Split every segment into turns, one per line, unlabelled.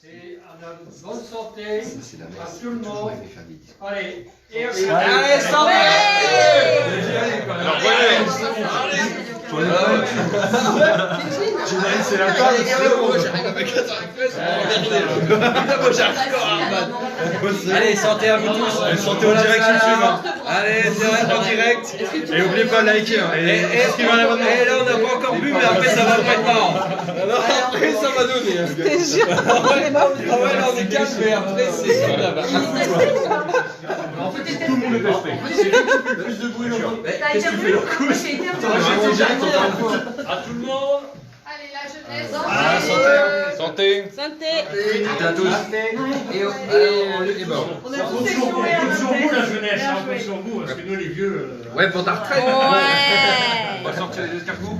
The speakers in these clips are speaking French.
Et on a bonne santé à tout le monde. Allez, et
allez, santé!
C'est la
Allez, santé à vous tous.
Santé en direct sur YouTube.
Allez, direct en direct.
Et n'oubliez pas de liker.
Et là, on n'a pas encore bu, mais après, ça va pas être marrant. Alors, après, ça va donner.
T'es sûr?
Ah ouais, là, on est calme, mais après, c'est ça là-bas.
Tout le monde est testé. Plus de bruit.
Qu'est-ce que tu fais, Locus?
à tout le monde.
Allez, la jeunesse.
Santé.
Santé.
À tous. Et bon.
On compte sur vous, la jeunesse, on compte sur vous, parce que nous, les vieux.
Ouais, pour ta retraite.
Ouais.
On va sortir les escargots.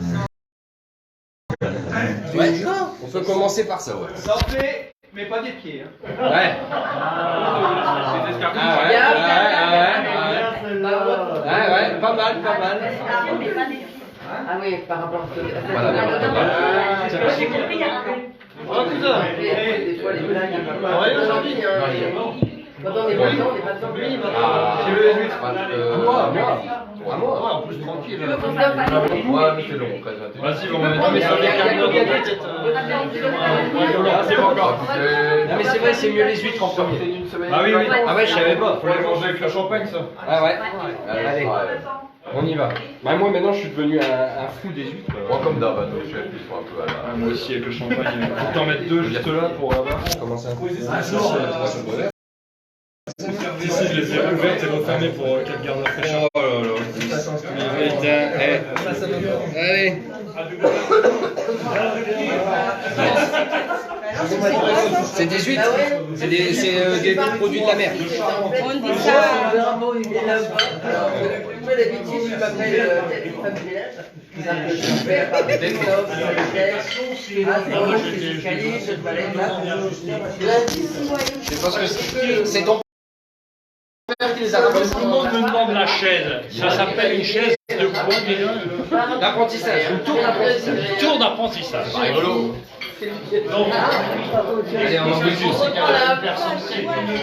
Ouais. On peut commencer par ça, ouais.
Santé, mais pas des pieds.
Ouais. Ouais, pas mal.
Ah oui, par rapport à ce que...
Voilà.
Oh, tout ça.
Des fois, les blagues... Aujourd'hui, quand on est pas dedans, on n'est pas dedans.
À moi. En plus, tranquille. Ouais, mais c'est long.
Vas-y, on va
Non, mais c'est vrai, c'est mieux les huîtres en premier.
Ah oui.
Ah ouais, je savais pas.
Faut les manger avec le champagne, ça.
Ah ouais. Allez, on y va. Bah moi maintenant je suis devenu un fou des huîtres.
Moi comme d'hab, donc je suis un peu à la...
Moi aussi avec le champagne. Faut t'en mettre deux juste là pour avoir.
Comment ça?
Ici, je les ai ouvertes et refermées pour qu'elles gardent la fraîcheur.
Oh là là. Putain, allez. C'est des huîtres. C'est des produits de la mer.
On dit ça.
Moi, d'habitude, je m'appelle femme du village. Je fais par des octobre, je calice, je balaye là.
Je sais pas ce que c'est. C'est ton père qui les a
Tout le monde me demande la chaise. Ça s'appelle une chaise de quoi déjà?
D'apprentissage.
Tour d'apprentissage.
C'est rigolo.
Donc,
Allez, on en veut juste.
Il y en a plein cette année.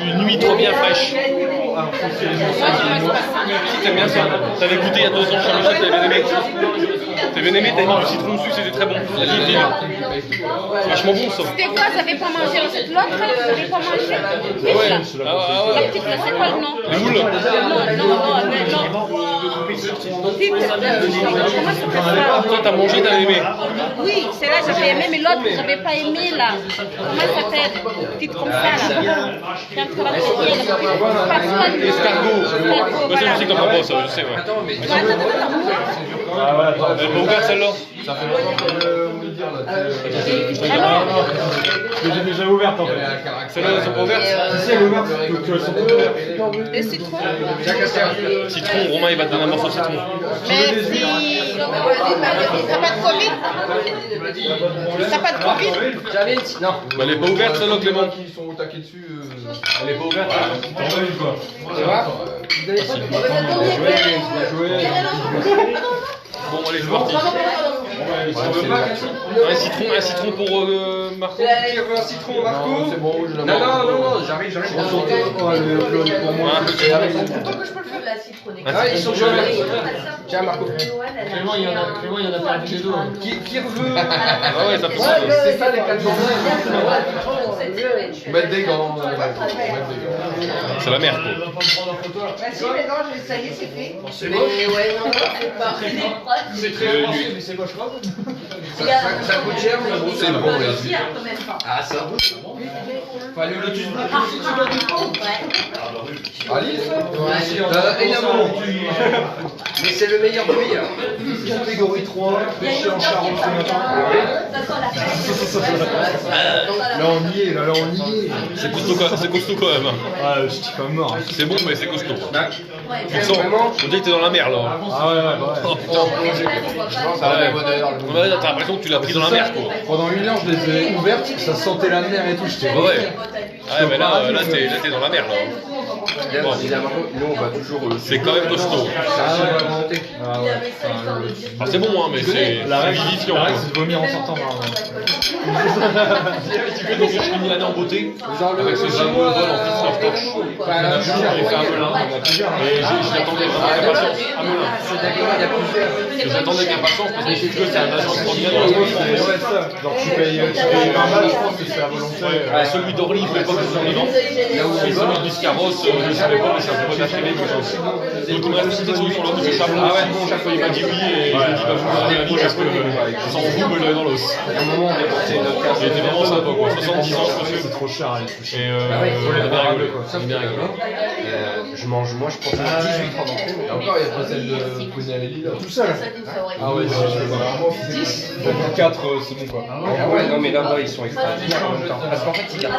Une huître bien fraîche. T'aimes bien ça? T'avais goûté il y a 2 ans chez Michel, t'avais bien aimé. T'as bien aimé, t'as mis du citron dessus, c'était très bon. C'est vachement bon ça.
C'était quoi? Vous avez pas mangé l'autre? Vous avez pas mangé?
Ouais.
La petite là, c'est quoi le nom?
Les moules.
Non. Petite. Comment ça s'appelle?
Toi t'as mangé, t'as aimé.
Oui, celle-là j'avais aimé, mais l'autre j'avais pas aimé là. Comment ça s'appelle? Petite comme ça là. C'est un peu la petite.
Escargot. Moi ça je sais que t'en prends pas ça, je sais ouais.
Attends, mais...
Ah ouais, attends. Elle est pas ouverte celle-là?
Ça fait longtemps que me dire là.
Je l'ai déjà ouverte en fait. Celle-là elles sont pas ouvertes? Si elle est ouverte, donc elles sont pas ouvertes.
Et citron?
Citron, Romain il va te donner un morceau de citron.
Merci. T'as pas de Covid? T'as pas de Covid?
J'avais... Non.
Bah elle est pas ouverte celle-là Clément.
Qui sont au taquet dessus.
Elle est pas ouverte. T'en veux une quoi?
Ça va?
Bon allez c'est parti. Un citron pour Marco.
Qui veut un citron, Marco?
C'est bon, je l'ai.
Non, j'arrive.
Pour moi.
Pourquoi je peux le faire la citronnée?
Ah, ils sont jaunes. Tiens, Marco.
Clément, il y en a perdu les deux.
Qui veut?
Ah ouais ça peut ça.
C'est ça les 4
Mettre des gants.
C'est la merde quoi.
Si, mais non, ça y est, c'est fait. Mais ouais, non, c'est pas.
C'est très français, mais c'est moche pas.
Ça coûte cher, mais bon,
C'est bon, les yeux.
Ah, ça va. Fallait le lotus.
Alice?
Énormément. Mais c'est le meilleur bruit.
Catégorie 3, pêché en Charente ce matin.
Là on y est, là on y est.
C'est costaud quand même.
Ah, je suis comme mort.
C'est bon mais c'est costaud. Tu
C'est
sens,
vraiment...
on dirait que t'es dans la mer là.
Ah ouais, ouais,
Oh putain.
Ça va, bonheur.
Ouais, t'as l'impression que tu l'as pris dans la mer quoi.
Pendant 1 heure, je les ai ouvertes, ça sentait la mer et tout, j'étais
Ouais. Ouais mais là t'es dans la mer là.
Nous, on va toujours.
C'est quand même costaud. Enfin, c'est bon, hein, mais c'est vivifiant.
La règle, c'est de vomir en sortant.
Tu fais donc je finis l'année en beauté avec ce fameux vol en fils of touch. Il y en a plusieurs, il fait un Melun. Et je l'attendais vraiment avec impatience. Un Melun. J'attendais avec impatience parce que c'est un agent extraordinaire.
Genre, tu payes 20 balles, je pense que c'est à volonté.
Celui d'Orly, il ne fait pas que son dedans. Et celui de Biscarros, je ne savais pas, mais c'est un peu d'affilée. Donc il me reste cette solution là où je chape. Ah ouais, bon, chaque fois il m'a dit oui et je lui ai dit bah je vous donne un avis parce que je s'en fout, me l'avait dans l'os. Il était vraiment sympa quoi, 70 ans je
C'est trop cher, les trucs.
Et il a bien rigolé. Il a bien rigolé.
Je mange, moi je prends 18 francs d'entrée. Et encore, il y a pas celle de Brunelli là. Tout seul. Ah ouais, je 10. 4, c'est bon quoi.
Ah ouais, non mais là-bas ils sont extraordinaires en même temps. Parce qu'en fait, il y a